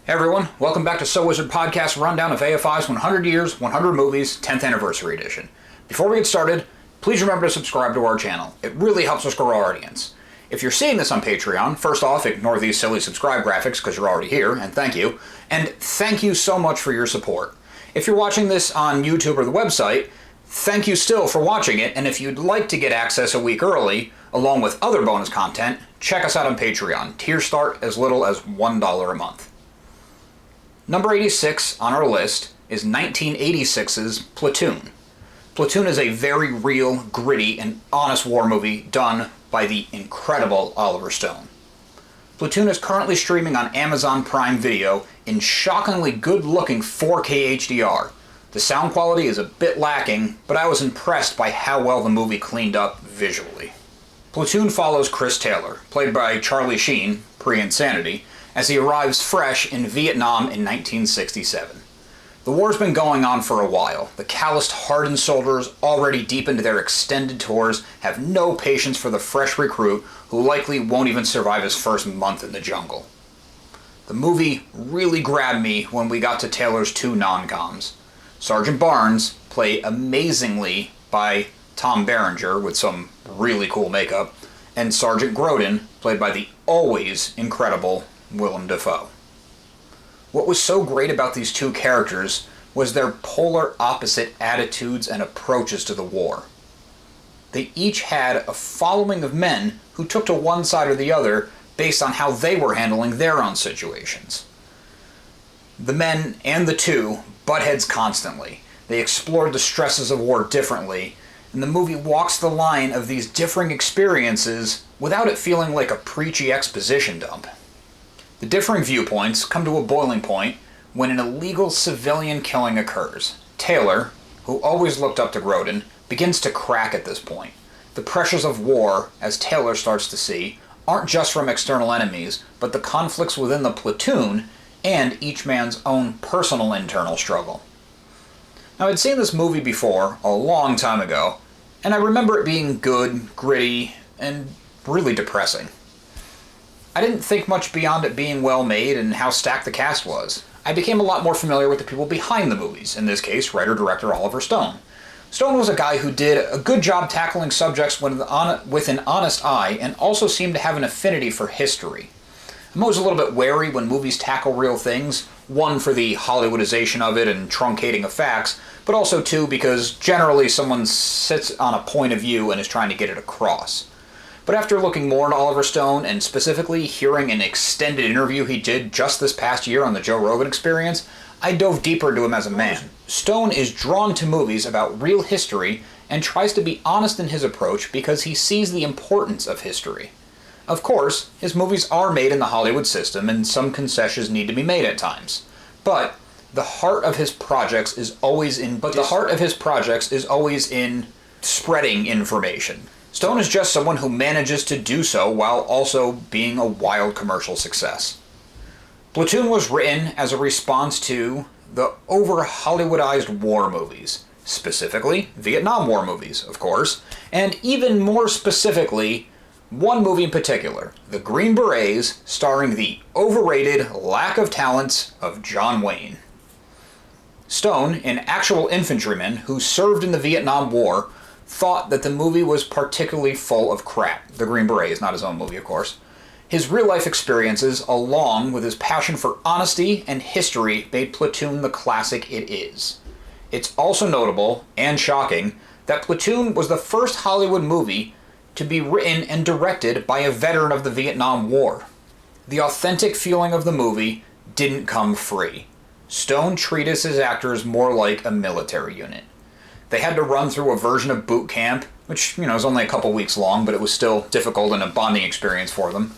Hey everyone, welcome back to So Wizard Podcast Rundown of AFI's 100 Years, 100 Movies, 10th Anniversary Edition. Before we get started, please remember to subscribe to our channel. It really helps us grow our audience. If you're seeing this on Patreon, first off, ignore these silly subscribe graphics because you're already here, and thank you. And thank you so much for your support. If you're watching this on YouTube or the website, thank you still for watching it, and if you'd like to get access a week early, along with other bonus content, check us out on Patreon. Tiers start as little as $1 a month. Number 86 on our list is 1986's Platoon. Platoon is a very real, gritty, and honest war movie done by the incredible Oliver Stone. Platoon is currently streaming on Amazon Prime Video in shockingly good-looking 4K HDR. The sound quality is a bit lacking, but I was impressed by how well the movie cleaned up visually. Platoon follows Chris Taylor, played by Charlie Sheen, pre-Insanity, as he arrives fresh in Vietnam in 1967. The war's been going on for a while. The calloused, hardened soldiers, already deep into their extended tours, have no patience for the fresh recruit who likely won't even survive his first month in the jungle. The movie really grabbed me when we got to Taylor's two non-coms. Sergeant Barnes, played amazingly by Tom Berenger with some really cool makeup, and Sergeant Grodin, played by the always incredible Willem Dafoe. What was so great about these two characters was their polar opposite attitudes and approaches to the war. They each had a following of men who took to one side or the other based on how they were handling their own situations. The men and the two butt heads constantly. They explored the stresses of war differently, and the movie walks the line of these differing experiences without it feeling like a preachy exposition dump. The differing viewpoints come to a boiling point when an illegal civilian killing occurs. Taylor, who always looked up to Grodin, begins to crack at this point. The pressures of war, as Taylor starts to see, aren't just from external enemies, but the conflicts within the platoon and each man's own personal internal struggle. Now, I'd seen this movie before, a long time ago, and I remember it being good, gritty, and really depressing. I didn't think much beyond it being well made and how stacked the cast was. I became a lot more familiar with the people behind the movies, in this case, writer-director Oliver Stone. Stone was a guy who did a good job tackling subjects with an honest eye and also seemed to have an affinity for history. I'm always a little bit wary when movies tackle real things, one for the Hollywoodization of it and truncating of facts, but also two because generally someone sits on a point of view and is trying to get it across. But after looking more into Oliver Stone, and specifically hearing an extended interview he did just this past year on the Joe Rogan Experience, I dove deeper into him as a man. Stone is drawn to movies about real history and tries to be honest in his approach because he sees the importance of history. Of course, his movies are made in the Hollywood system and some concessions need to be made at times. But the heart of his projects is always in spreading information. Stone is just someone who manages to do so while also being a wild commercial success. Platoon was written as a response to the over-Hollywoodized war movies, specifically Vietnam War movies, of course, and even more specifically, one movie in particular, The Green Berets, starring the overrated lack of talents of John Wayne. Stone, an actual infantryman who served in the Vietnam War, thought that the movie was particularly full of crap. The Green Berets, not his own movie, of course. His real-life experiences, along with his passion for honesty and history, made Platoon the classic it is. It's also notable, and shocking, that Platoon was the first Hollywood movie to be written and directed by a veteran of the Vietnam War. The authentic feeling of the movie didn't come free. Stone treated his actors more like a military unit. They had to run through a version of boot camp, which, is only a couple weeks long, but it was still difficult and a bonding experience for them.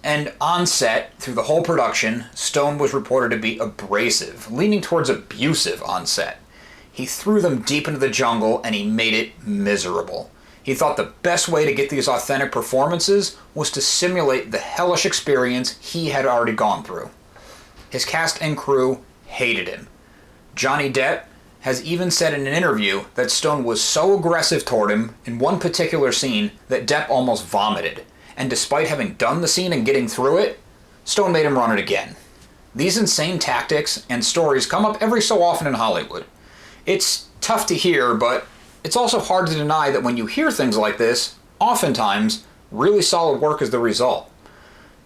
And on set, through the whole production, Stone was reported to be abrasive, leaning towards abusive on set. He threw them deep into the jungle and he made it miserable. He thought the best way to get these authentic performances was to simulate the hellish experience he had already gone through. His cast and crew hated him. Johnny Depp has even said in an interview that Stone was so aggressive toward him in one particular scene that Depp almost vomited, and despite having done the scene and getting through it, Stone made him run it again. These insane tactics and stories come up every so often in Hollywood. It's tough to hear, but it's also hard to deny that when you hear things like this, oftentimes, really solid work is the result.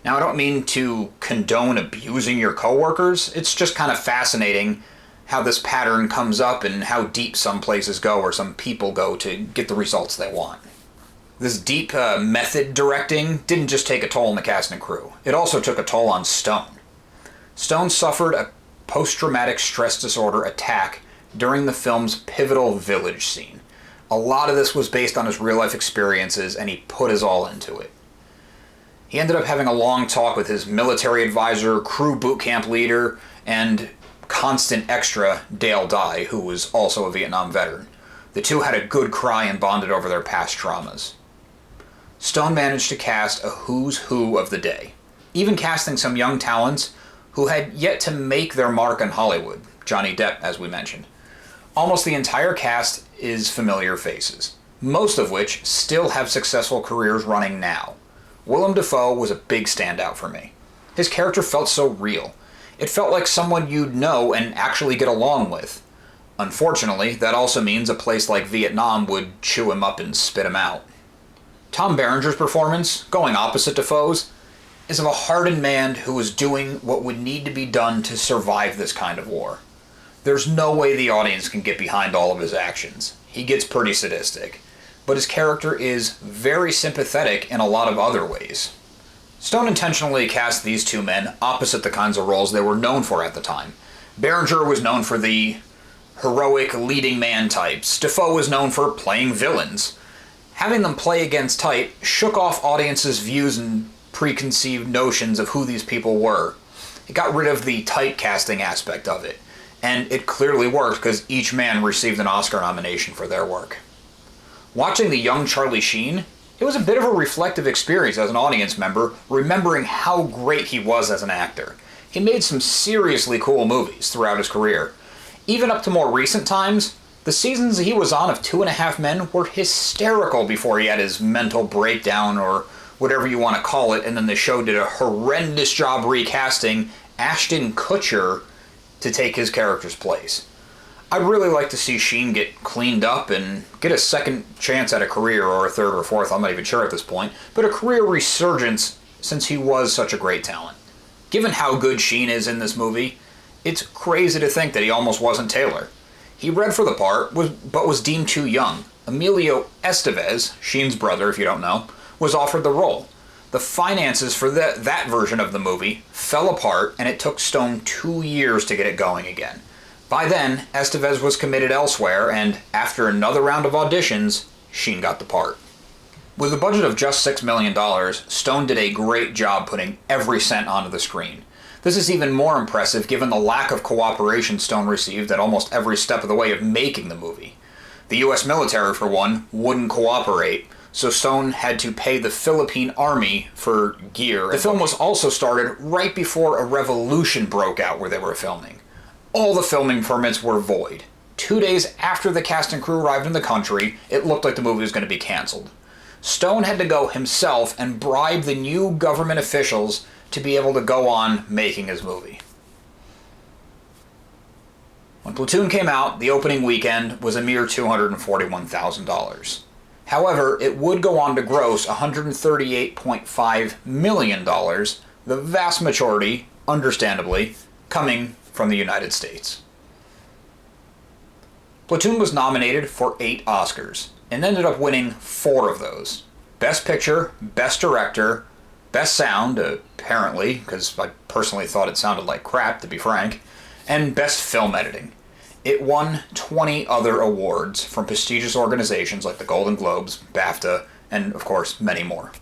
Now, I don't mean to condone abusing your coworkers. It's just kind of fascinating how this pattern comes up and how deep some places go or some people go to get the results they want. This deep method directing didn't just take a toll on the cast and crew. It also took a toll on Stone. Stone suffered a post-traumatic stress disorder attack during the film's pivotal village scene. A lot of this was based on his real-life experiences, and he put his all into it. He ended up having a long talk with his military advisor, crew boot camp leader, and constant extra, Dale Dye, who was also a Vietnam veteran. The two had a good cry and bonded over their past traumas. Stone managed to cast a who's who of the day, even casting some young talents who had yet to make their mark in Hollywood, Johnny Depp, as we mentioned. Almost the entire cast is familiar faces, most of which still have successful careers running now. Willem Dafoe was a big standout for me. His character felt so real. It felt like someone you'd know and actually get along with. Unfortunately, that also means a place like Vietnam would chew him up and spit him out. Tom Berenger's performance, going opposite Dafoe's, is of a hardened man who was doing what would need to be done to survive this kind of war. There's no way the audience can get behind all of his actions. He gets pretty sadistic. But his character is very sympathetic in a lot of other ways. Stone intentionally cast these two men opposite the kinds of roles they were known for at the time. Berenger was known for the heroic leading man types. Dafoe was known for playing villains. Having them play against type shook off audiences' views and preconceived notions of who these people were. It got rid of the typecasting aspect of it. And it clearly worked because each man received an Oscar nomination for their work. Watching the young Charlie Sheen, it was a bit of a reflective experience as an audience member, remembering how great he was as an actor. He made some seriously cool movies throughout his career. Even up to more recent times, the seasons he was on of 2.5 Men were hysterical before he had his mental breakdown or whatever you want to call it, and then the show did a horrendous job recasting Ashton Kutcher to take his character's place. I'd really like to see Sheen get cleaned up and get a second chance at a career, or a third or fourth, I'm not even sure at this point, but a career resurgence since he was such a great talent. Given how good Sheen is in this movie, it's crazy to think that he almost wasn't Taylor. He read for the part, but was deemed too young. Emilio Estevez, Sheen's brother if you don't know, was offered the role. The finances for that version of the movie fell apart, and it took Stone 2 years to get it going again. By then, Estevez was committed elsewhere, and after another round of auditions, Sheen got the part. With a budget of just $6 million, Stone did a great job putting every cent onto the screen. This is even more impressive given the lack of cooperation Stone received at almost every step of the way of making the movie. The US military, for one, wouldn't cooperate, so Stone had to pay the Philippine Army for gear. The film was also started right before a revolution broke out where they were filming. All the filming permits were void. 2 days after the cast and crew arrived in the country, it looked like the movie was going to be canceled. Stone had to go himself and bribe the new government officials to be able to go on making his movie. When Platoon came out, the opening weekend was a mere $241,000. However, it would go on to gross $138.5 million, the vast majority, understandably, coming from the United States. Platoon was nominated for 8 Oscars, and ended up winning 4 of those. Best Picture, Best Director, Best Sound, apparently, because I personally thought it sounded like crap, to be frank, and Best Film Editing. It won 20 other awards from prestigious organizations like the Golden Globes, BAFTA, and of course, many more.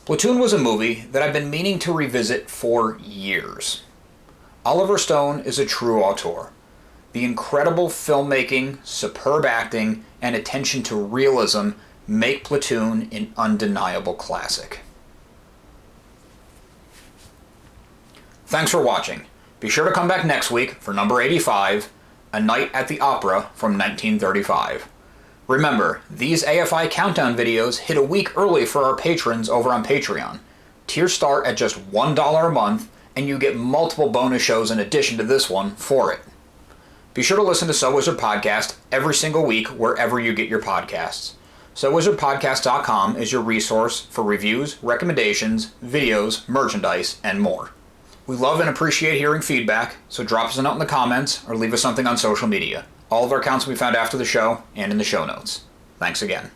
Platoon was a movie that I've been meaning to revisit for years. Oliver Stone is a true auteur. The incredible filmmaking, superb acting, and attention to realism make Platoon an undeniable classic. Thanks for watching. Be sure to come back next week for number 85, A Night at the Opera from 1935. Remember, these AFI countdown videos hit a week early for our patrons over on Patreon. Tiers start at just $1 a month, and you get multiple bonus shows in addition to this one for it. Be sure to listen to So Wizard Podcast every single week wherever you get your podcasts. SoWizardPodcast.com is your resource for reviews, recommendations, videos, merchandise, and more. We love and appreciate hearing feedback, so drop us a note in the comments or leave us something on social media. All of our accounts will be found after the show and in the show notes. Thanks again.